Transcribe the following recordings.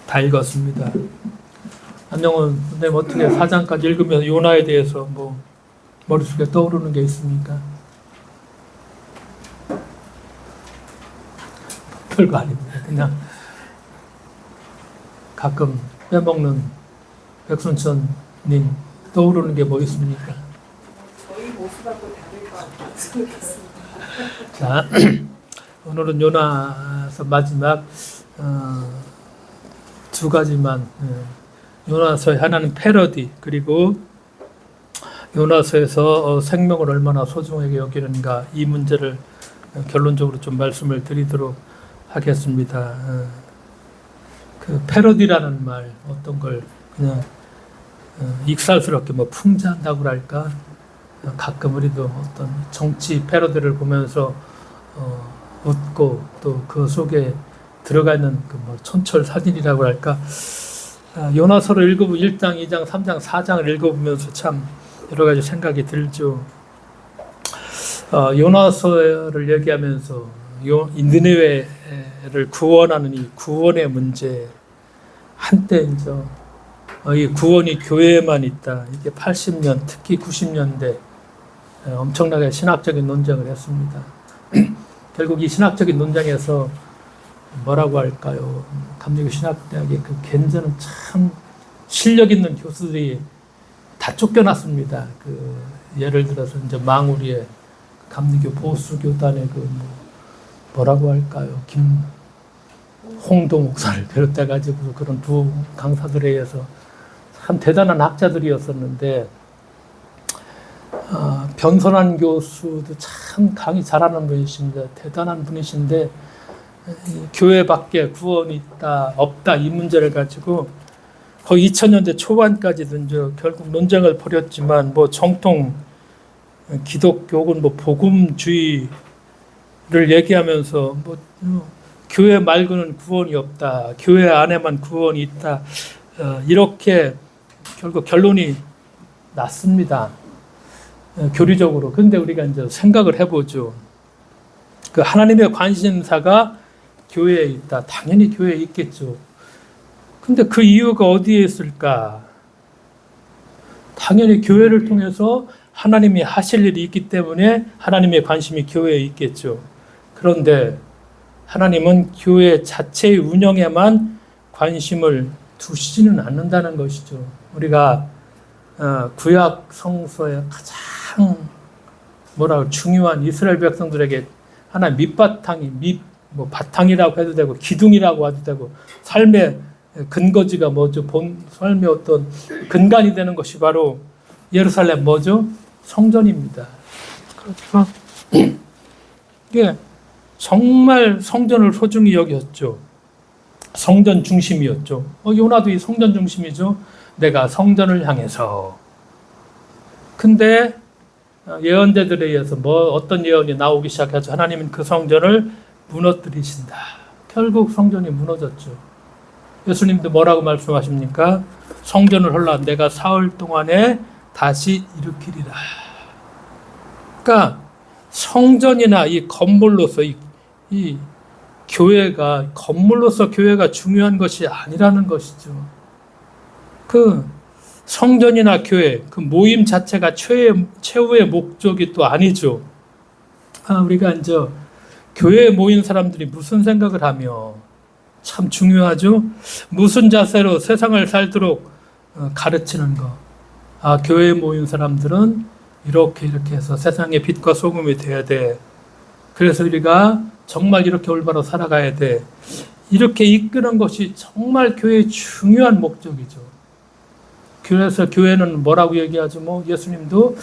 다 읽었습니다. 안녕은 선생님 어떻게 4장까지 읽으면서 요나에 대해서 뭐 머릿속에 떠오르는 게 있습니까? 별거 아닙니다. 그냥 가끔 빼먹는 백순천님 떠오르는 게 뭐 있습니까? 저희 모습하고 다를 것 같아서 자, 오늘은 요나서 마지막 두 가지만 요나서의 하나는 패러디 그리고 요나서에서 생명을 얼마나 소중하게 여기는가 이 문제를 결론적으로 좀 말씀을 드리도록 하겠습니다. 그 패러디라는 말 어떤 걸 그냥 익살스럽게 뭐 풍자한다고 할까 가끔 우리도 어떤 정치 패러디를 보면서 웃고 또 그 속에 들어가 있는 그 뭐 촌철살인이라고 할까 요나서를 읽어보면 1장, 2장, 3장, 4장을 읽어보면서 참 여러 가지 생각이 들죠. 요나서를 얘기하면서 이 느네웨를 구원하는 이 구원의 문제 한때 이제 이 구원이 교회에만 있다. 이게 80년 특히 90년대 엄청나게 신학적인 논쟁을 했습니다. 결국 이 신학적인 논쟁에서 뭐라고 할까요? 감리교 신학대학의 그 견제는 참 실력 있는 교수들이 다 쫓겨났습니다. 그 예를 들어서 이제 망우리의 감리교 보수 교단의 그 뭐라고 할까요? 김홍도 목사를 비롯해 가지고 그런 두 강사들에 의해서 참 대단한 학자들이었었는데 변선한 교수도 참 강의 잘하는 분이십니다. 대단한 분이신데 교회 밖에 구원이 있다 없다 이 문제를 가지고 거의 2000년대 초반까지도 이제 결국 논쟁을 벌였지만 뭐 정통 기독교 혹은 뭐 복음주의를 얘기하면서 뭐 교회 말고는 구원이 없다 교회 안에만 구원이 있다 이렇게 결국 결론이 났습니다. 교리적으로. 근데 우리가 이제 생각을 해보죠. 그 하나님의 관심사가 교회에 있다. 당연히 교회에 있겠죠. 근데 그 이유가 어디에 있을까? 당연히 교회를 통해서 하나님이 하실 일이 있기 때문에 하나님의 관심이 교회에 있겠죠. 그런데 하나님은 교회 자체의 운영에만 관심을 두시지는 않는다는 것이죠. 우리가 구약 성서의 가장 중요한 이스라엘 백성들에게 하나 밑바탕이 뭐 바탕이라고 해도 되고 기둥이라고 해도 되고 삶의 근거지가 뭐죠? 삶의 어떤 근간이 되는 것이 바로 예루살렘 뭐죠? 성전입니다. 그렇죠? 이게 정말 성전을 소중히 여겼죠. 성전 중심이었죠. 요나도 이 성전 중심이죠. 내가 성전을 향해서. 근데 예언자들에 의해서 어떤 예언이 나오기 시작하죠. 하나님은 그 성전을 무너뜨리신다. 결국 성전이 무너졌죠. 예수님도 뭐라고 말씀하십니까? 성전을 헐라 내가 사흘 동안에 다시 일으키리라. 그러니까 성전이나 이 건물로서 이 교회가 건물로서 교회가 중요한 것이 아니라는 것이죠. 그 성전이나 교회 그 모임 자체가 최후의 목적이 또 아니죠. 우리가 이제 교회에 모인 사람들이 무슨 생각을 하며 참 중요하죠. 무슨 자세로 세상을 살도록 가르치는 거. 교회에 모인 사람들은 이렇게 해서 세상의 빛과 소금이 돼야 돼. 그래서 우리가 정말 이렇게 올바로 살아가야 돼. 이렇게 이끄는 것이 정말 교회의 중요한 목적이죠. 그래서 교회는 뭐라고 얘기하죠? 예수님도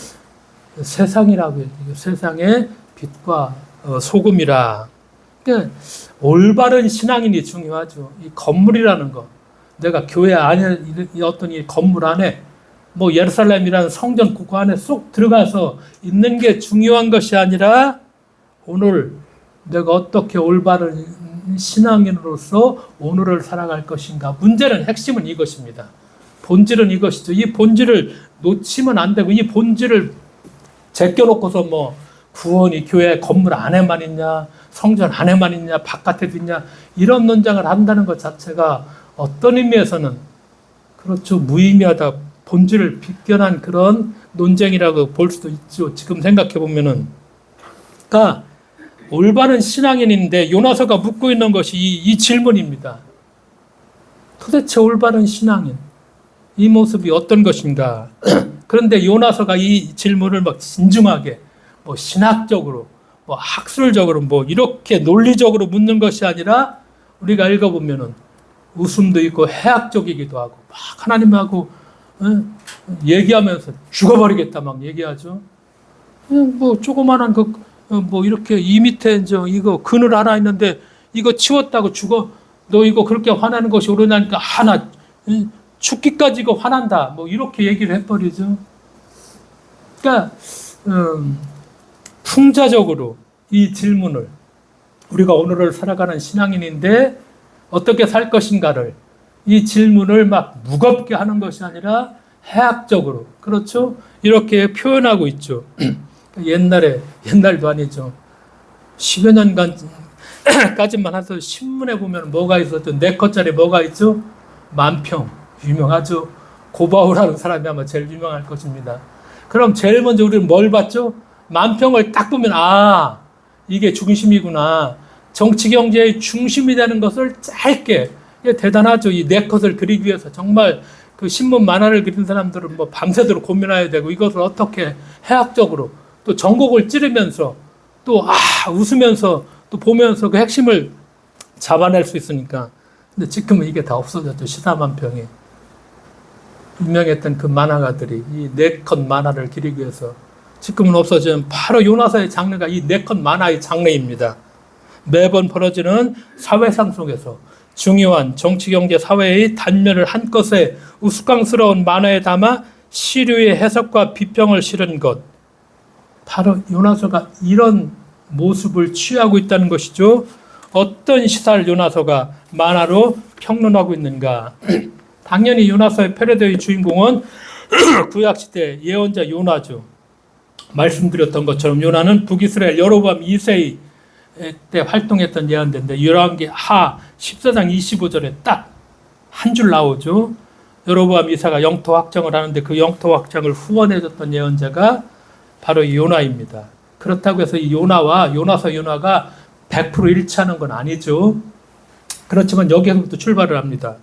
세상이라고 얘기해요. 세상의 빛과 소금이라. 그러니까 올바른 신앙인이 중요하죠. 이 건물이라는 거. 내가 교회 안에 어떤 이 건물 안에 예루살렘이라는 성전국 안에 쏙 들어가서 있는 게 중요한 것이 아니라 오늘 내가 어떻게 올바른 신앙인으로서 오늘을 살아갈 것인가. 문제는 핵심은 이것입니다. 본질은 이것이죠. 이 본질을 놓치면 안 되고 이 본질을 제껴놓고서 구원이 교회 건물 안에만 있냐 성전 안에만 있냐 바깥에도 있냐 이런 논쟁을 한다는 것 자체가 어떤 의미에서는 그렇죠. 무의미하다. 본질을 비껴난 그런 논쟁이라고 볼 수도 있죠. 지금 생각해 보면은. 그러니까 올바른 신앙인인데 요나서가 묻고 있는 것이 이 질문입니다. 도대체 올바른 신앙인, 이 모습이 어떤 것인가? 그런데 요나서가 이 질문을 막 진중하게, 뭐 신학적으로, 뭐 학술적으로, 뭐 이렇게 논리적으로 묻는 것이 아니라 우리가 읽어보면은 웃음도 있고 해학적이기도 하고 막 하나님하고 얘기하면서 죽어버리겠다 막 얘기하죠. 뭐 조그만한 뭐 이렇게 이 밑에 이제 이거 그늘 하나 있는데 이거 치웠다고 죽어. 너 이거 그렇게 화나는 것이 옳으냐니까 하나 죽기까지 이거 화난다. 뭐 이렇게 얘기를 해버리죠. 그러니까 풍자적으로 이 질문을 우리가 오늘을 살아가는 신앙인인데 어떻게 살 것인가를 이 질문을 막 무겁게 하는 것이 아니라 해학적으로 그렇죠? 이렇게 표현하고 있죠. 옛날도 아니죠. 10여 년간까지만 해서 신문에 보면 뭐가 있었죠? 4컷짜리 뭐가 있죠? 만평 유명하죠. 고바우라는 사람이 아마 제일 유명할 것입니다. 그럼 제일 먼저 우리는 뭘 봤죠? 만평을 딱 보면 아 이게 중심이구나. 정치 경제의 중심이 되는 것을 짧게 이게 대단하죠. 이 4컷을 그리기 위해서 정말 그 신문 만화를 그린 사람들은 뭐 밤새도록 고민해야 되고 이것을 어떻게 해학적으로 또 전곡을 찌르면서 또 웃으면서 또 보면서 그 핵심을 잡아낼 수 있으니까. 근데 지금은 이게 다 없어졌죠. 시사만평이 유명했던 그 만화가들이 이 4컷 만화를 그리기 위해서 지금은 없어진 바로 요나서의 장르가 이 4컷 만화의 장르입니다. 매번 벌어지는 사회상 속에서 중요한 정치, 경제, 사회의 단면을 한껏에 우스꽝스러운 만화에 담아 시류의 해석과 비평을 실은 것. 바로 요나서가 이런 모습을 취하고 있다는 것이죠. 어떤 시사를 요나서가 만화로 평론하고 있는가. 당연히 요나서의 패러디의 주인공은 구약시대 예언자 요나죠. 말씀드렸던 것처럼 요나는 북이스라엘 여로보암 2세 때 활동했던 예언자인데 열왕기하 14장 25절에 딱 한 줄 나오죠. 여로보암 2세가 영토 확정을 하는데 그 영토 확정을 후원해줬던 예언자가 바로 이 요나입니다. 그렇다고 해서 이 요나와 요나가 100% 일치하는 건 아니죠. 그렇지만 여기서부터 출발을 합니다.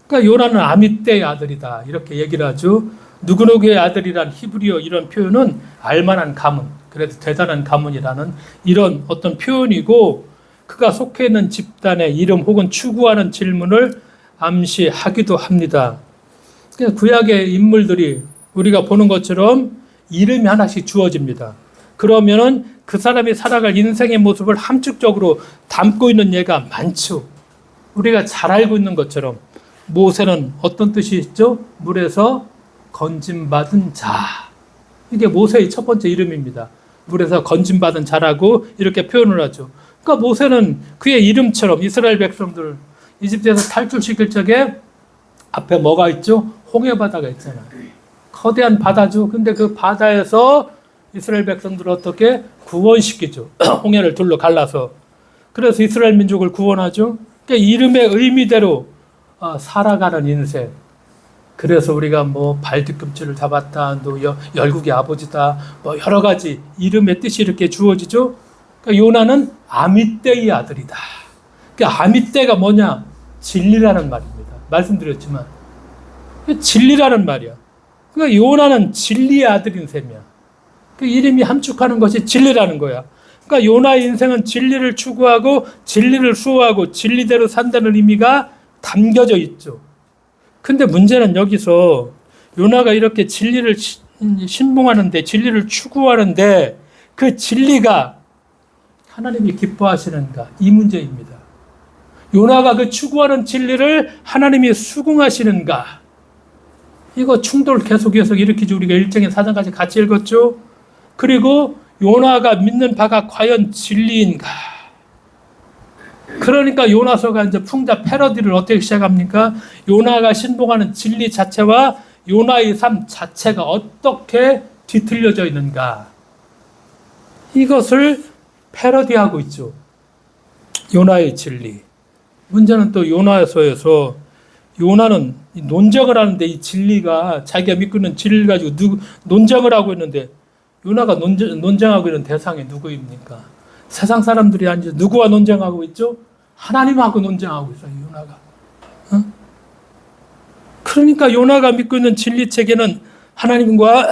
그러니까 요나는 아미떼의 아들이다 이렇게 얘기를 하죠. 누구누구의 아들이란 히브리어 이런 표현은 알만한 가문, 그래도 대단한 가문이라는 이런 어떤 표현이고 그가 속해 있는 집단의 이름 혹은 추구하는 질문을 암시하기도 합니다. 그러니까 구약의 인물들이 우리가 보는 것처럼 이름이 하나씩 주어집니다. 그러면은 그 사람이 살아갈 인생의 모습을 함축적으로 담고 있는 예가 많죠. 우리가 잘 알고 있는 것처럼 모세는 어떤 뜻이 있죠? 물에서 건짐받은 자. 이게 모세의 첫 번째 이름입니다. 물에서 건짐받은 자라고 이렇게 표현을 하죠. 그러니까 모세는 그의 이름처럼 이스라엘 백성들 이집트에서 탈출시킬 적에 앞에 뭐가 있죠? 홍해바다가 있잖아요. 거대한 바다죠. 근데 그 바다에서 이스라엘 백성들을 어떻게 구원시키죠. 홍해를 둘러 갈라서. 그래서 이스라엘 민족을 구원하죠. 그러니까 이름의 의미대로 살아가는 인생. 그래서 우리가 뭐 발뒤꿈치를 잡았다, 또 열국의 아버지다, 뭐 여러 가지 이름의 뜻이 이렇게 주어지죠. 그러니까 요나는 아미떼의 아들이다. 그러니까 아미떼가 뭐냐? 진리라는 말입니다. 말씀드렸지만 진리라는 말이야. 그러니까 요나는 진리의 아들인 셈이야. 그 이름이 함축하는 것이 진리라는 거야. 그러니까 요나의 인생은 진리를 추구하고 진리를 수호하고 진리대로 산다는 의미가 담겨져 있죠. 근데 문제는 여기서 요나가 이렇게 진리를 신봉하는데 진리를 추구하는데 그 진리가 하나님이 기뻐하시는가? 이 문제입니다. 요나가 그 추구하는 진리를 하나님이 수긍하시는가? 이거 충돌 계속 일으키죠. 우리가 1장에 4장까지 같이 읽었죠. 그리고 요나가 믿는 바가 과연 진리인가? 그러니까 요나서가 이제 풍자 패러디를 어떻게 시작합니까? 요나가 신봉하는 진리 자체와 요나의 삶 자체가 어떻게 뒤틀려져 있는가? 이것을 패러디하고 있죠. 요나의 진리. 문제는 또 요나서에서 요나는 논쟁을 하는데 이 진리가 자기가 믿고 있는 진리를 가지고 논쟁을 하고 있는데 요나가 논쟁하고 있는 대상이 누구입니까? 세상 사람들이 아니죠. 누구와 논쟁하고 있죠? 하나님하고 논쟁하고 있어요. 요나가. 어? 그러니까 요나가 믿고 있는 진리 체계는 하나님과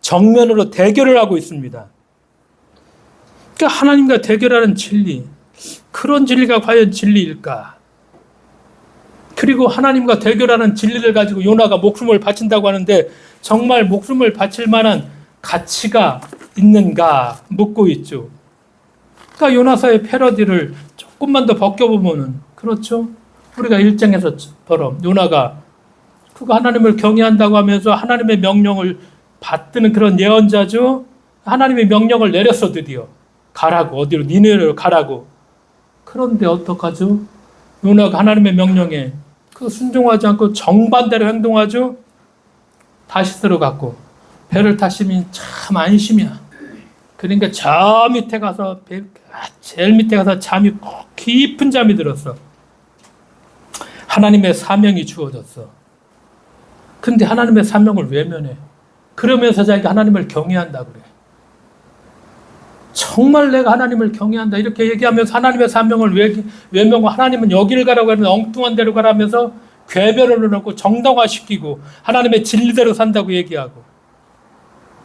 정면으로 대결을 하고 있습니다. 그러니까 하나님과 대결하는 진리, 그런 진리가 과연 진리일까? 그리고 하나님과 대결하는 진리를 가지고 요나가 목숨을 바친다고 하는데 정말 목숨을 바칠 만한 가치가 있는가 묻고 있죠. 그러니까 요나서의 패러디를 조금만 더 벗겨보면은 그렇죠. 우리가 일장에서처럼 요나가 그거 하나님을 경외한다고 하면서 하나님의 명령을 받드는 그런 예언자죠. 하나님의 명령을 내렸어 드디어. 가라고 어디로 니네로 가라고. 그런데 어떡하죠? 요나가 하나님의 명령에 그 순종하지 않고 정반대로 행동하죠. 다시스로 갔고 배를 타시면 참 안심이야. 그러니까 저 밑에 가서 제일 밑에 가서 잠이 깊은 잠이 들었어. 하나님의 사명이 주어졌어. 근데 하나님의 사명을 외면해. 그러면서 자기가 하나님을 경외한다 그래. 정말 내가 하나님을 경외한다 이렇게 얘기하면서 하나님의 사명을 외면하고 하나님은 여기를 가라고 하면 엉뚱한 데로 가라면서 궤변을 놓고 정당화시키고 하나님의 진리대로 산다고 얘기하고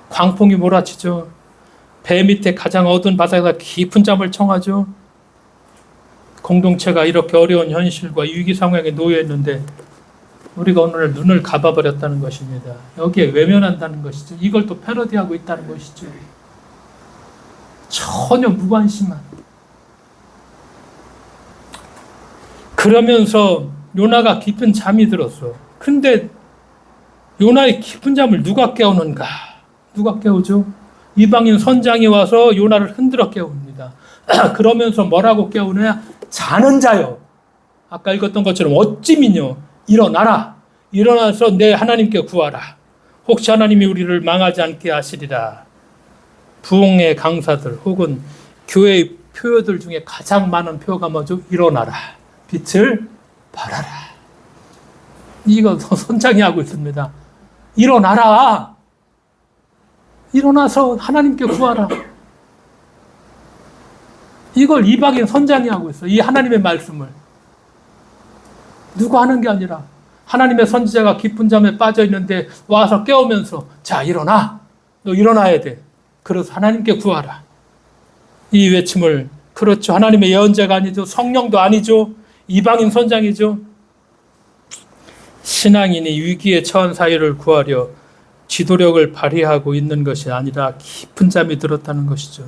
광풍이 몰아치죠. 배 밑에 가장 어두운 바닥에서 깊은 잠을 청하죠. 공동체가 이렇게 어려운 현실과 위기 상황에 놓여 있는데 우리가 오늘 눈을 감아버렸다는 것입니다. 여기에 외면한다는 것이죠. 이걸 또 패러디하고 있다는 것이죠. 전혀 무관심한. 그러면서 요나가 깊은 잠이 들었어. 근데 요나의 깊은 잠을 누가 깨우는가? 누가 깨우죠? 이방인 선장이 와서 요나를 흔들어 깨웁니다. 그러면서 뭐라고 깨우느냐? 자는 자여. 아까 읽었던 것처럼 어찌미뇨 일어나라. 일어나서 내 하나님께 구하라. 혹시 하나님이 우리를 망하지 않게 하시리라. 부흥의 강사들 혹은 교회의 표어들 중에 가장 많은 표어가 뭐죠? 일어나라. 빛을 발하라. 이거 선장이 하고 있습니다. 일어나라. 일어나서 하나님께 구하라. 이걸 이방인 선장이 하고 있어요. 이 하나님의 말씀을. 누가 하는 게 아니라 하나님의 선지자가 깊은 잠에 빠져 있는데 와서 깨우면서 자 일어나. 너 일어나야 돼. 그래서 하나님께 구하라. 이 외침을 그렇죠. 하나님의 예언자가 아니죠. 성령도 아니죠. 이방인 선장이죠. 신앙인이 위기에 처한 사이를 구하려 지도력을 발휘하고 있는 것이 아니라 깊은 잠이 들었다는 것이죠.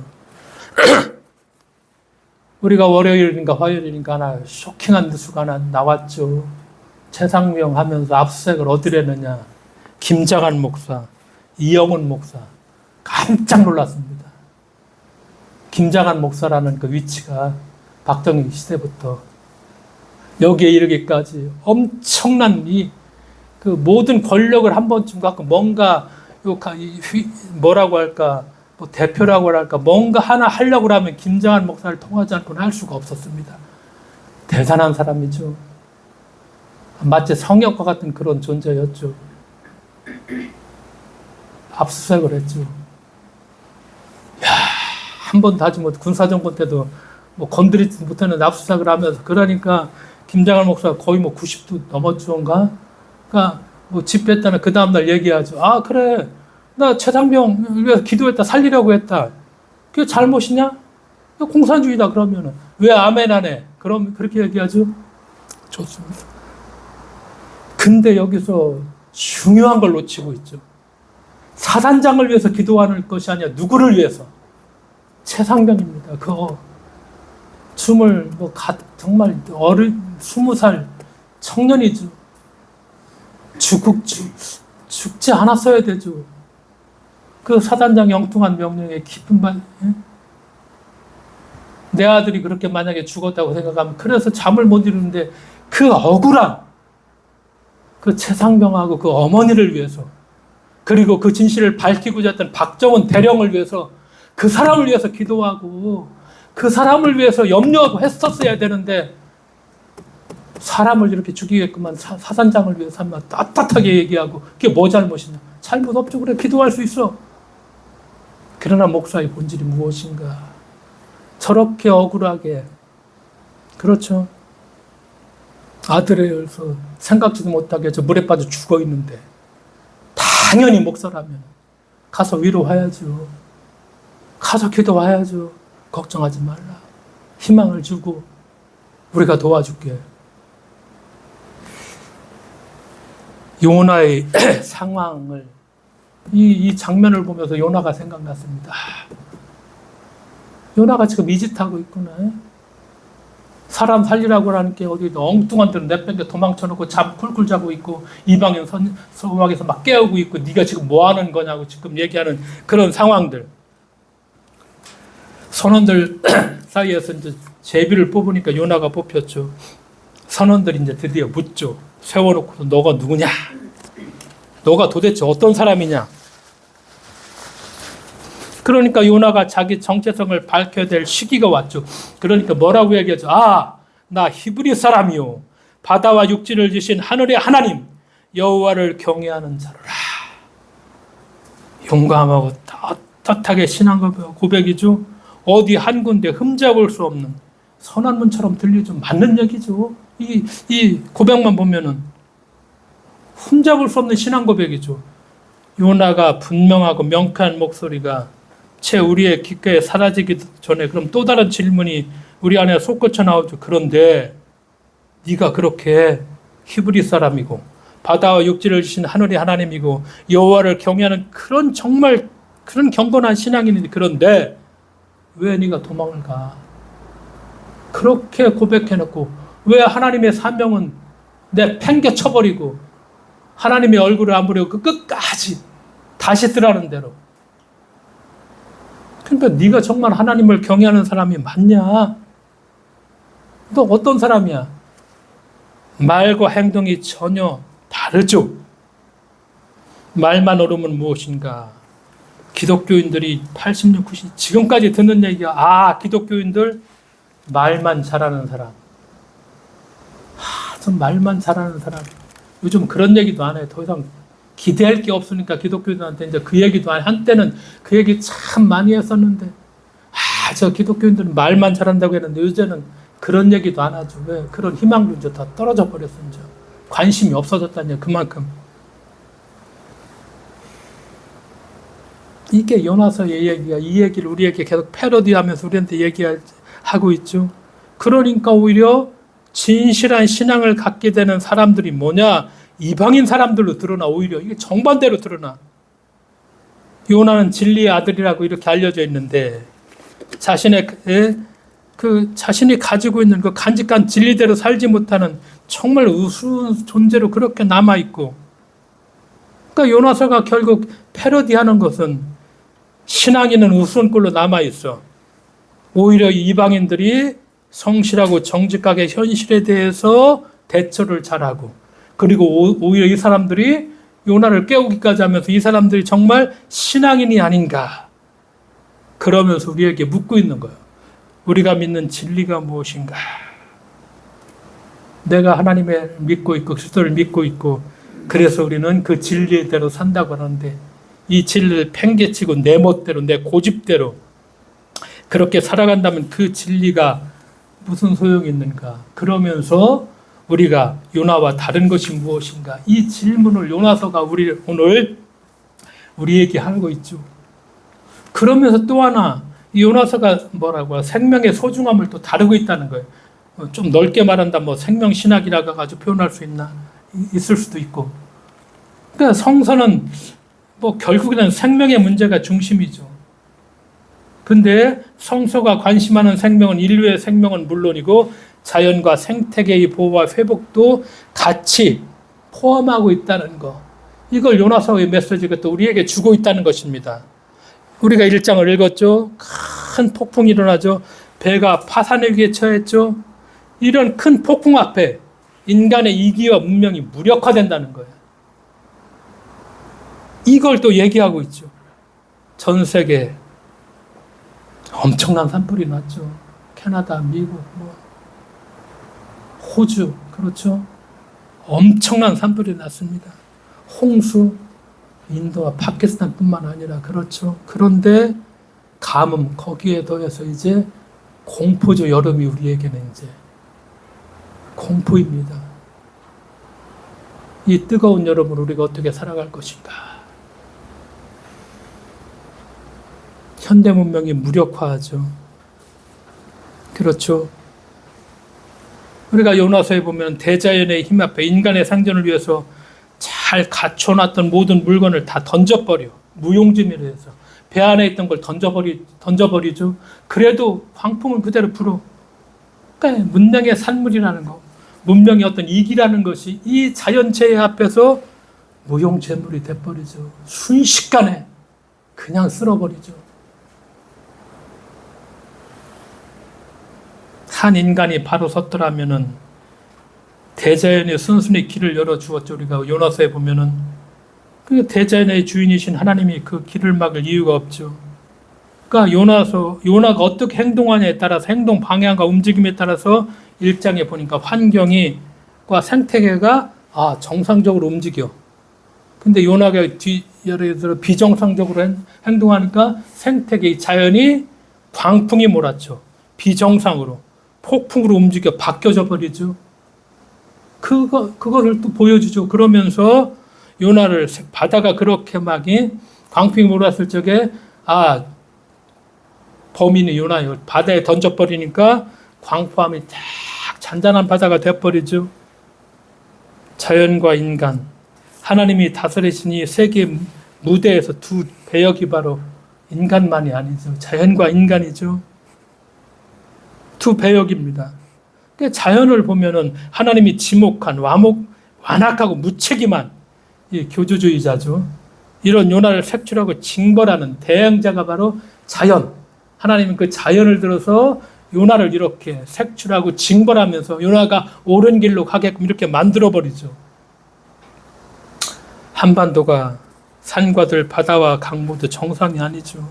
우리가 월요일인가 화요일인가 하나 쇼킹한 뉴스가 하나 나왔죠. 최상명 하면서 압수수색을 어디로 했느냐. 김장한 목사, 이영훈 목사. 깜짝 놀랐습니다. 김장한 목사라는 그 위치가 박정희 시대부터 여기에 이르기까지 엄청난 그 모든 권력을 한 번쯤 갖고 뭔가 뭐라고 할까 뭐 대표라고 할까 뭔가 하나 하려고 하면 김장한 목사를 통하지 않고는 할 수가 없었습니다. 대단한 사람이죠. 마치 성역과 같은 그런 존재였죠. 압수수색을 했죠. 한 번도 하지 못 군사정권 때도 뭐 건드리지 못하는 압수수색을 하면서 그러니까 김장한 목사가 거의 뭐 90도 넘었죠인가? 그러니까 뭐 집회했다는 그 다음날 얘기하죠. 아 그래 나 최상병 위해서 기도했다 살리려고 했다. 그게 잘못이냐? 공산주의다 그러면은 왜 아멘 안 해? 그럼 그렇게 얘기하죠. 좋습니다. 근데 여기서 중요한 걸 놓치고 있죠. 사단장을 위해서 기도하는 것이 아니라 누구를 위해서? 최상병입니다. 정말 어린 20살 청년이죠. 죽지 않았어야 되죠. 그 사단장 엉뚱한 명령에 깊은 내 아들이 그렇게 만약에 죽었다고 생각하면 그래서 잠을 못 이루는데 그 억울함, 그 최상병하고 그 어머니를 위해서 그리고 그 진실을 밝히고자 했던 박정원 대령을 위해서 그 사람을 위해서 기도하고 그 사람을 위해서 염려하고 했었어야 되는데 사람을 이렇게 죽이겠구만 사단장을 위해서 하면 떳떳하게 얘기하고 그게 뭐 잘못이냐. 잘못 없죠. 그래 기도할 수 있어. 그러나 목사의 본질이 무엇인가. 저렇게 억울하게 그렇죠. 아들에 의해서 생각지도 못하게 저 물에 빠져 죽어 있는데 당연히 목사라면 가서 위로해야죠. 가서 기도해야죠. 걱정하지 말라. 희망을 주고 우리가 도와줄게. 요나의 상황을 이 장면을 보면서 요나가 생각났습니다. 요나가 지금 이 짓 하고 있구나. 사람 살리라고 하는 게 어디 엉뚱한 데로 내팽개 도망쳐놓고 잠 쿨쿨 자고 있고 이방인 서막에서 막 깨우고 있고 네가 지금 뭐 하는 거냐고 지금 얘기하는 그런 상황들. 선원들 사이에서 이제 제비를 뽑으니까 요나가 뽑혔죠. 선원들이 이제 드디어 묻죠. 세워놓고서 너가 누구냐? 너가 도대체 어떤 사람이냐? 그러니까 요나가 자기 정체성을 밝혀야 될 시기가 왔죠. 그러니까 뭐라고 얘기하죠? 아, 나 히브리 사람이요. 바다와 육지를 지신 하늘의 하나님 여호와를 경외하는 자로라. 용감하고 떳떳하게 신앙 고백이죠. 어디 한 군데 흠잡을 수 없는 선언문처럼 들리죠. 맞는 얘기죠. 이 고백만 보면은 흠잡을 수 없는 신앙 고백이죠. 요나가 분명하고 명쾌한 목소리가 채 우리의 귓가에 사라지기 전에 그럼 또 다른 질문이 우리 안에 솟구쳐 나오죠. 그런데 네가 그렇게 히브리 사람이고 바다와 육지를 주신 하늘의 하나님이고 여호와를 경외하는 그런 정말 그런 경건한 신앙인인데 그런데 왜 네가 도망을 가? 그렇게 고백해놓고 왜 하나님의 사명은 내 팽개쳐버리고 하나님의 얼굴을 안 보려고 끝까지 다시 쓰라는 대로. 그러니까 네가 정말 하나님을 경외하는 사람이 맞냐? 너 어떤 사람이야? 말과 행동이 전혀 다르죠. 말만 옳으면 무엇인가? 기독교인들이 86, 90 지금까지 듣는 얘기가 아 기독교인들 말만 잘하는 사람. 좀 말만 잘하는 사람. 요즘 그런 얘기도 안 해요. 더 이상 기대할 게 없으니까 기독교인들한테 이제 그 얘기도 안 해. 한때는 그 얘기 참 많이 했었는데 저 기독교인들은 말만 잘한다고 했는데 요새는 그런 얘기도 안 하죠. 왜? 그런 희망도 이제 다 떨어져 버렸어. 이제 관심이 없어졌다니 그만큼. 이게 요나서의 얘기야. 이 얘기를 우리에게 계속 패러디하면서 우리한테 얘기하고 있죠. 그러니까 오히려 진실한 신앙을 갖게 되는 사람들이 뭐냐? 이방인 사람들로 드러나. 오히려 이게 정반대로 드러나. 요나는 진리의 아들이라고 이렇게 알려져 있는데 자신이 가지고 있는 그 간직한 진리대로 살지 못하는 정말 우스운 존재로 그렇게 남아 있고. 그러니까 요나서가 결국 패러디하는 것은 신앙인은 우스운 꼴로 남아 있어. 오히려 이방인들이 성실하고 정직하게 현실에 대해서 대처를 잘하고 그리고 오히려 이 사람들이 요나를 깨우기까지 하면서 이 사람들이 정말 신앙인이 아닌가 그러면서 우리에게 묻고 있는 거예요. 우리가 믿는 진리가 무엇인가? 내가 하나님을 믿고 있고 그리스도를 믿고 있고 그래서 우리는 그 진리대로 산다고 하는데 이 진리를 팽개치고 내 멋대로 내 고집대로 그렇게 살아간다면 그 진리가 무슨 소용이 있는가? 그러면서 우리가 요나와 다른 것이 무엇인가? 이 질문을 요나서가 오늘 우리에게 하고 있죠. 그러면서 또 하나 이 요나서가 뭐라고 생명의 소중함을 또 다루고 있다는 거예요. 좀 넓게 말한다 뭐 생명신학이라고 가지고 표현할 수 있을 수도 있고. 그러니까 성서는 뭐 결국에는 생명의 문제가 중심이죠. 근데 성서가 관심하는 생명은 인류의 생명은 물론이고 자연과 생태계의 보호와 회복도 같이 포함하고 있다는 거. 이걸 요나서의 메시지가 또 우리에게 주고 있다는 것입니다. 우리가 1장을 읽었죠. 큰 폭풍이 일어나죠. 배가 파산의 위기에 처했죠. 이런 큰 폭풍 앞에 인간의 이기와 문명이 무력화된다는 거예요. 이걸 또 얘기하고 있죠. 전 세계 엄청난 산불이 났죠. 캐나다, 미국, 호주, 그렇죠? 엄청난 산불이 났습니다. 홍수, 인도와 파키스탄뿐만 아니라 그렇죠. 그런데 가뭄 거기에 더해서 이제 공포죠. 여름이 우리에게는 이제 공포입니다. 이 뜨거운 여름을 우리가 어떻게 살아갈 것인가? 현대 문명이 무력화하죠. 그렇죠. 우리가 요나서에 보면 대자연의 힘 앞에 인간의 상전을 위해서 잘 갖춰놨던 모든 물건을 다 던져버려. 무용지물에 해서. 배 안에 있던 걸 던져버리죠. 그래도 광풍은 그대로 불어. 그러니까 문명의 산물이라는 거, 문명의 어떤 이기라는 것이 이 자연재해 앞에서 무용재물이 돼버리죠. 순식간에 그냥 쓸어버리죠. 한 인간이 바로 섰더라면은 대자연의 순순히 길을 열어주었죠. 우리가 요나서에 보면은 그 대자연의 주인이신 하나님이 그 길을 막을 이유가 없죠. 그러니까 요나가 어떻게 행동하냐에 따라서 행동 방향과 움직임에 따라서 1장에 보니까 환경과 생태계가 정상적으로 움직여. 근데 요나가 예를 들어 비정상적으로 행동하니까 생태계, 자연이 광풍이 몰아쳐. 비정상으로. 폭풍으로 움직여 바뀌어져 버리죠. 그거를 또 보여주죠. 그러면서 요나를 바다가 그렇게 막이 광풍이 몰았을 적에 범인이 요나요. 바다에 던져버리니까 광포함이 딱 잔잔한 바다가 돼버리죠. 자연과 인간, 하나님이 다스리신 이 세계 무대에서 두 배역이 바로 인간만이 아니죠. 자연과 인간이죠. 두 배역입니다. 자연을 보면은 하나님이 지목한 완악하고 무책임한 이 교주주의자죠. 이런 요나를 색출하고 징벌하는 대행자가 바로 자연. 하나님은 그 자연을 들어서 요나를 이렇게 색출하고 징벌하면서 요나가 옳은 길로 가게끔 이렇게 만들어버리죠. 한반도가 산과 들, 바다와 강 모두 정상이 아니죠.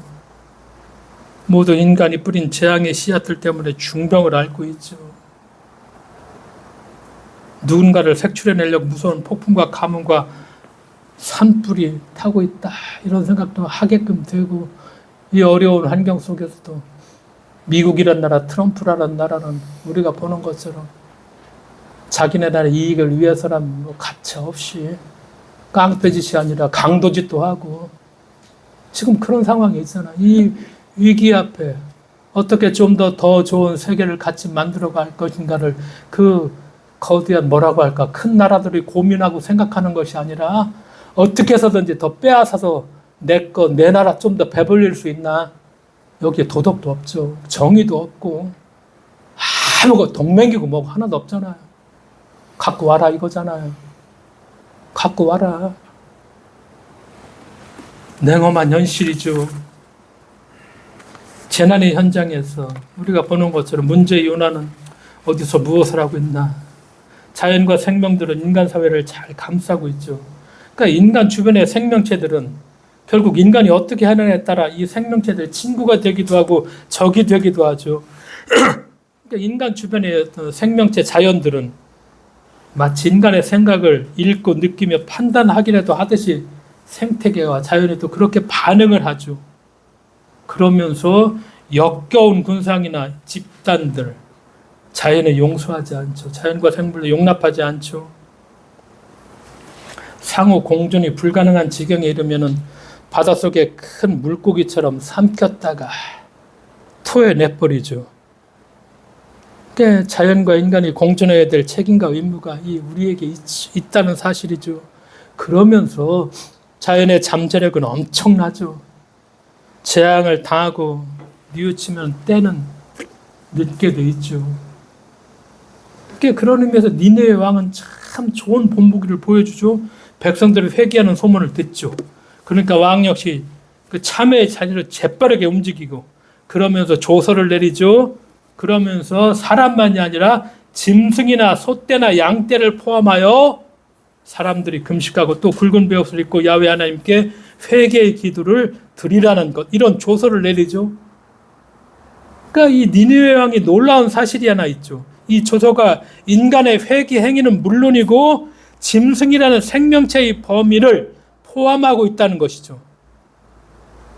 모두 인간이 뿌린 재앙의 씨앗들 때문에 중병을 앓고 있죠. 누군가를 색출해내려고 무서운 폭풍과 가뭄과 산불이 타고 있다. 이런 생각도 하게끔 되고, 이 어려운 환경 속에서도 미국이란 나라, 트럼프라는 나라는 우리가 보는 것처럼 자기네 나라의 이익을 위해서라면 가차 없이 깡패짓이 아니라 강도짓도 하고, 지금 그런 상황이 있잖아. 이 위기 앞에 어떻게 좀 더 좋은 세계를 같이 만들어갈 것인가를 그 거대한 뭐라고 할까 큰 나라들이 고민하고 생각하는 것이 아니라 어떻게 해서든지 더 빼앗아서 내 나라 좀 더 배불릴 수 있나. 여기에 도덕도 없죠. 정의도 없고 아무것도 동맹이고 뭐고 하나도 없잖아요. 갖고 와라 이거잖아요. 갖고 와라. 냉엄한 현실이죠. 재난의 현장에서 우리가 보는 것처럼 문제의 요나는 어디서 무엇을 하고 있나. 자연과 생명들은 인간 사회를 잘 감싸고 있죠. 그러니까 인간 주변의 생명체들은 결국 인간이 어떻게 하느냐에 따라 이 생명체들 친구가 되기도 하고 적이 되기도 하죠. 그러니까 인간 주변의 어떤 생명체 자연들은 마치 인간의 생각을 읽고 느끼며 판단하기라도 하듯이 생태계와 자연에도 그렇게 반응을 하죠. 그러면서 역겨운 군상이나 집단들, 자연을 용서하지 않죠. 자연과 생물을 용납하지 않죠. 상호 공존이 불가능한 지경에 이르면은 바닷속에 큰 물고기처럼 삼켰다가 토해내버리죠. 그러니까 자연과 인간이 공존해야 될 책임과 의무가 우리에게 있다는 사실이죠. 그러면서 자연의 잠재력은 엄청나죠. 재앙을 당하고 뉘우치면 때는 늦게 돼 있죠. 그런 의미에서 니네의 왕은 참 좋은 본보기를 보여주죠. 백성들이 회개하는 소문을 듣죠. 그러니까 왕 역시 그 참회의 자리를 재빠르게 움직이고 그러면서 조서를 내리죠. 그러면서 사람만이 아니라 짐승이나 소떼나 양떼를 포함하여 사람들이 금식하고 또 굵은 베옷을 입고 야훼 하나님께 회개의 기도를 드리라는 것, 이런 조서를 내리죠. 그러니까 이 니느웨 왕이 놀라운 사실이 하나 있죠. 이 조서가 인간의 회귀 행위는 물론이고 짐승이라는 생명체의 범위를 포함하고 있다는 것이죠.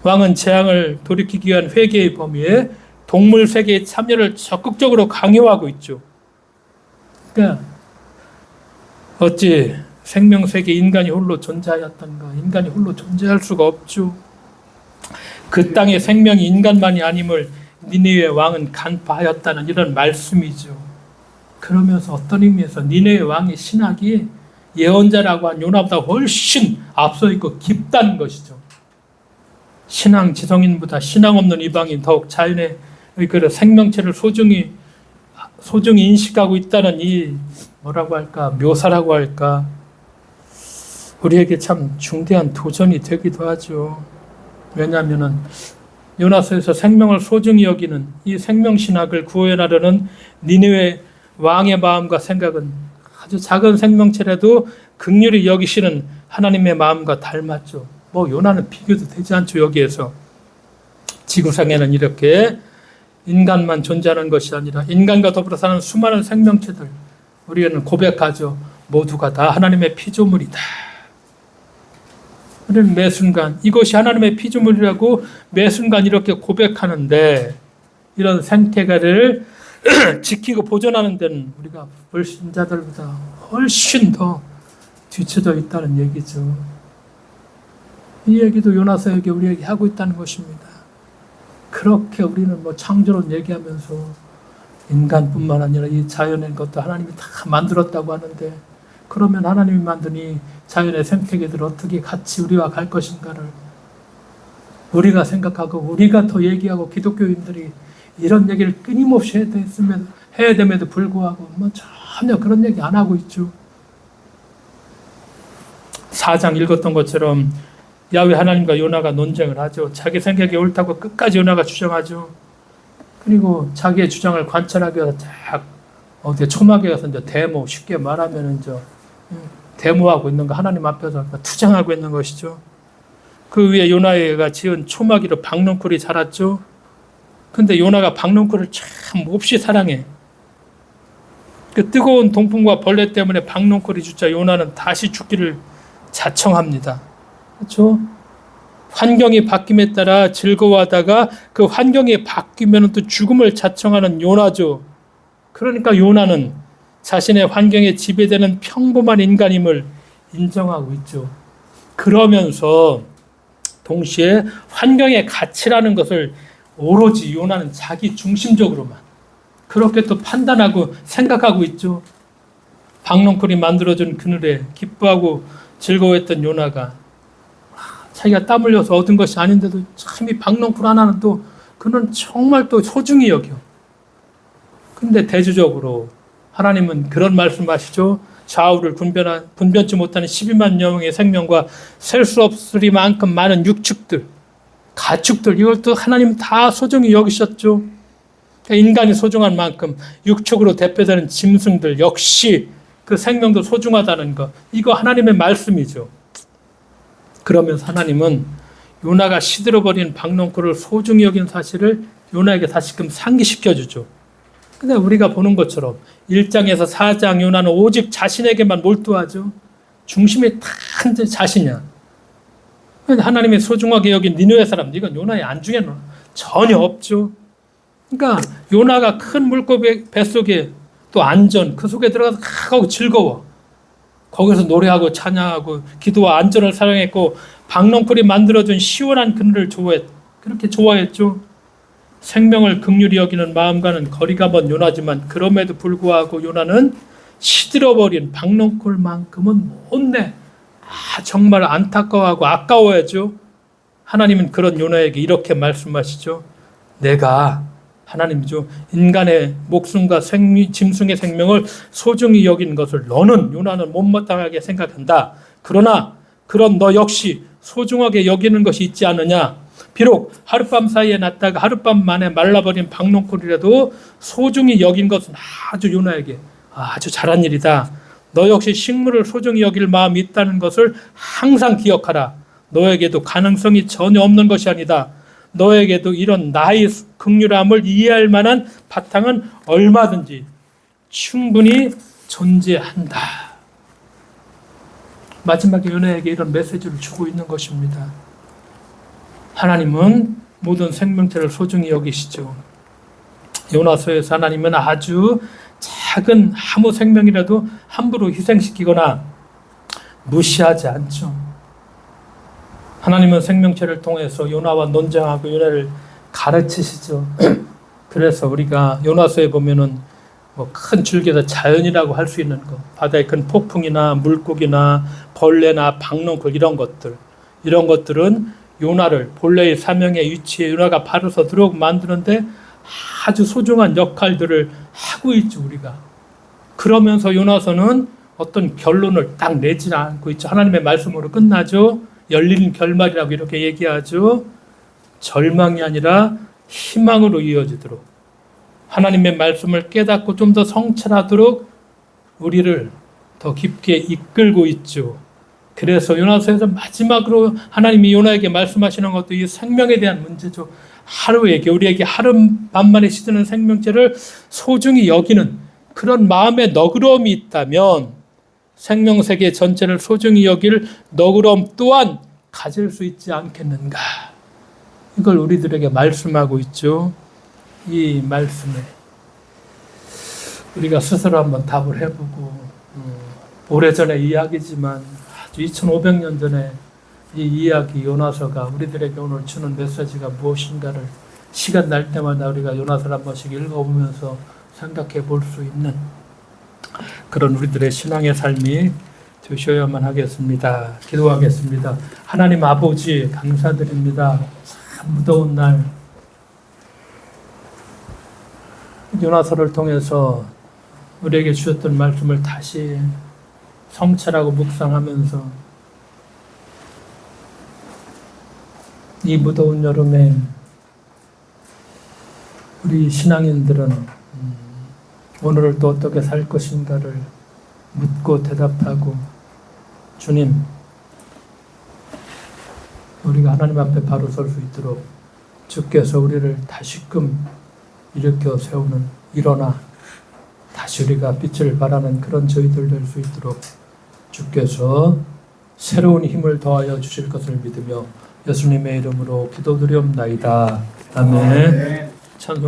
왕은 재앙을 돌이키기 위한 회개의 범위에 동물 세계의 참여를 적극적으로 강요하고 있죠. 그러니까 어찌 생명 세계 인간이 홀로 존재하였던가? 인간이 홀로 존재할 수가 없죠. 그 땅의 생명이 인간만이 아님을 니느웨 왕은 간파하였다는 이런 말씀이죠. 그러면서 어떤 의미에서 니느웨 왕의 신학이 예언자라고 한 요나보다 훨씬 앞서 있고 깊다는 것이죠. 신앙 지성인보다 신앙 없는 이방인 더욱 자연의 그 생명체를 소중히 인식하고 있다는 이 뭐라고 할까, 묘사라고 할까, 우리에게 참 중대한 도전이 되기도 하죠. 왜냐하면은 요나서에서 생명을 소중히 여기는 이 생명신학을 구현하려는 니느웨 왕의 마음과 생각은 아주 작은 생명체라도 긍휼히 여기시는 하나님의 마음과 닮았죠. 뭐 요나는 비교도 되지 않죠. 여기에서 지구상에는 이렇게 인간만 존재하는 것이 아니라 인간과 더불어 사는 수많은 생명체들, 우리는 고백하죠. 모두가 다 하나님의 피조물이다. 우리는 매 순간 이것이 하나님의 피조물이라고 매 순간 이렇게 고백하는데, 이런 생태계를 지키고 보존하는 데는 우리가 불신자들보다 훨씬 더 뒤쳐져 있다는 얘기죠. 이 얘기도 요나서에게 우리에게 하고 있다는 것입니다. 그렇게 우리는 뭐 창조론 얘기하면서 인간뿐만 아니라 이 자연의 것도 하나님이 다 만들었다고 하는데, 그러면 하나님이 만든 이 자연의 생태계들 어떻게 같이 우리와 갈 것인가를 우리가 생각하고 우리가 더 얘기하고, 기독교인들이 이런 얘기를 끊임없이 해야 됨에도 불구하고 뭐 전혀 그런 얘기 안 하고 있죠. 4장 읽었던 것처럼 야훼 하나님과 요나가 논쟁을 하죠. 자기 생각이 옳다고 끝까지 요나가 주장하죠. 그리고 자기의 주장을 관찰하기 위해서 딱 어디 초막에 가서 이제 데모, 쉽게 말하면 이제 데모하고 있는 거, 하나님 앞에서 투쟁하고 있는 것이죠. 그 위에 요나가 지은 초막이로 박농쿨이 자랐죠. 근데 요나가 박농쿨을 참 몹시 사랑해. 그 뜨거운 동풍과 벌레 때문에 박농쿨이 죽자 요나는 다시 죽기를 자청합니다. 그렇죠? 환경이 바뀜에 따라 즐거워하다가 그 환경이 바뀌면 또 죽음을 자청하는 요나죠. 그러니까 요나는 자신의 환경에 지배되는 평범한 인간임을 인정하고 있죠. 그러면서 동시에 환경의 가치라는 것을 오로지 요나는 자기 중심적으로만 그렇게 또 판단하고 생각하고 있죠. 박농쿨이 만들어준 그늘에 기뻐하고 즐거워했던 요나가 자기가 땀 흘려서 얻은 것이 아닌데도 참 이 박농쿨 하나는 또 그는 정말 또 소중히 여겨. 근데 대조적으로 하나님은 그런 말씀하시죠. 좌우를 분변치 못하는 12만 영의 생명과 셀 수 없으리만큼 많은 육축들, 가축들, 이걸 또 하나님 다 소중히 여기셨죠. 인간이 소중한 만큼 육축으로 대표되는 짐승들 역시 그 생명도 소중하다는 것, 이거 하나님의 말씀이죠. 그러면서 하나님은 요나가 시들어버린 박농쿨을 소중히 여긴 사실을 요나에게 다시금 상기시켜주죠. 근데 우리가 보는 것처럼 1장에서 4장 요나는 오직 자신에게만 몰두하죠. 중심이 다 자신이야. 하나님이 소중하게 여긴 니느웨 사람들, 이건 요나의 안중에는 전혀 없죠. 그러니까 요나가 큰 물고기 뱃속에 또 안전, 그 속에 들어가서 하고 즐거워. 거기서 노래하고 찬양하고 기도와 안전을 사랑했고, 박농쿨이 만들어준 시원한 그늘을 그렇게 좋아했죠. 생명을 긍휼히 여기는 마음과는 거리가 먼 요나지만 그럼에도 불구하고 요나는 시들어버린 박농쿨만큼은 못내. 정말 안타까워하고 아까워하죠. 하나님은 그런 요나에게 이렇게 말씀하시죠. 내가 하나님이죠. 인간의 목숨과 짐승의 생명을 소중히 여긴 것을 너는, 요나는 못마땅하게 생각한다. 그러나 그런 너 역시 소중하게 여기는 것이 있지 않느냐. 비록 하룻밤 사이에 났다가 하룻밤 만에 말라버린 박농쿨이라도 소중히 여긴 것은 아주 요나에게 아주 잘한 일이다. 너 역시 식물을 소중히 여길 마음이 있다는 것을 항상 기억하라. 너에게도 가능성이 전혀 없는 것이 아니다. 너에게도 이런 나의 긍휼함을 이해할 만한 바탕은 얼마든지 충분히 존재한다. 마지막에 요나에게 이런 메시지를 주고 있는 것입니다. 하나님은 모든 생명체를 소중히 여기시죠. 요나서에서 하나님은 아주 작은 아무 생명이라도 함부로 희생시키거나 무시하지 않죠. 하나님은 생명체를 통해서 요나와 논쟁하고 요나를 가르치시죠. 그래서 우리가 요나서에 보면은 뭐 큰 줄기에서 자연이라고 할 수 있는 것, 바다의 큰 폭풍이나 물고기나 벌레나 박농풀 이런 것들은 요나를 본래의 사명의 위치에 요나가 바로 서도록 만드는데 아주 소중한 역할들을 하고 있죠, 우리가. 그러면서 요나서는 어떤 결론을 딱 내지 않고 있죠. 하나님의 말씀으로 끝나죠. 열린 결말이라고 이렇게 얘기하죠. 절망이 아니라 희망으로 이어지도록 하나님의 말씀을 깨닫고 좀 더 성찰하도록 우리를 더 깊게 이끌고 있죠. 그래서 요나서에서 마지막으로 하나님이 요나에게 말씀하시는 것도 이 생명에 대한 문제죠. 우리에게 하룻밤만에 시드는 생명체를 소중히 여기는 그런 마음의 너그러움이 있다면 생명세계 전체를 소중히 여길 너그러움 또한 가질 수 있지 않겠는가. 이걸 우리들에게 말씀하고 있죠. 이 말씀에 우리가 스스로 한번 답을 해보고 오래전의 이야기지만 아주 2500년 전에 이 이야기 요나서가 우리들에게 오늘 주는 메시지가 무엇인가를 시간 날 때마다 우리가 요나서를 한 번씩 읽어보면서 생각해 볼 수 있는 그런 우리들의 신앙의 삶이 되셔야만 하겠습니다. 기도하겠습니다. 하나님 아버지 감사드립니다. 참 무더운 날 요나서를 통해서 우리에게 주셨던 말씀을 다시 성찰하고 묵상하면서 이 무더운 여름에 우리 신앙인들은 오늘을 또 어떻게 살 것인가를 묻고 대답하고 주님, 우리가 하나님 앞에 바로 설 수 있도록 주께서 우리를 다시금 일으켜 세우는 일어나 다시 우리가 빛을 발하는 그런 저희들 될 수 있도록 주께서 새로운 힘을 더하여 주실 것을 믿으며 예수님의 이름으로 기도드리옵나이다. 아멘. 찬송.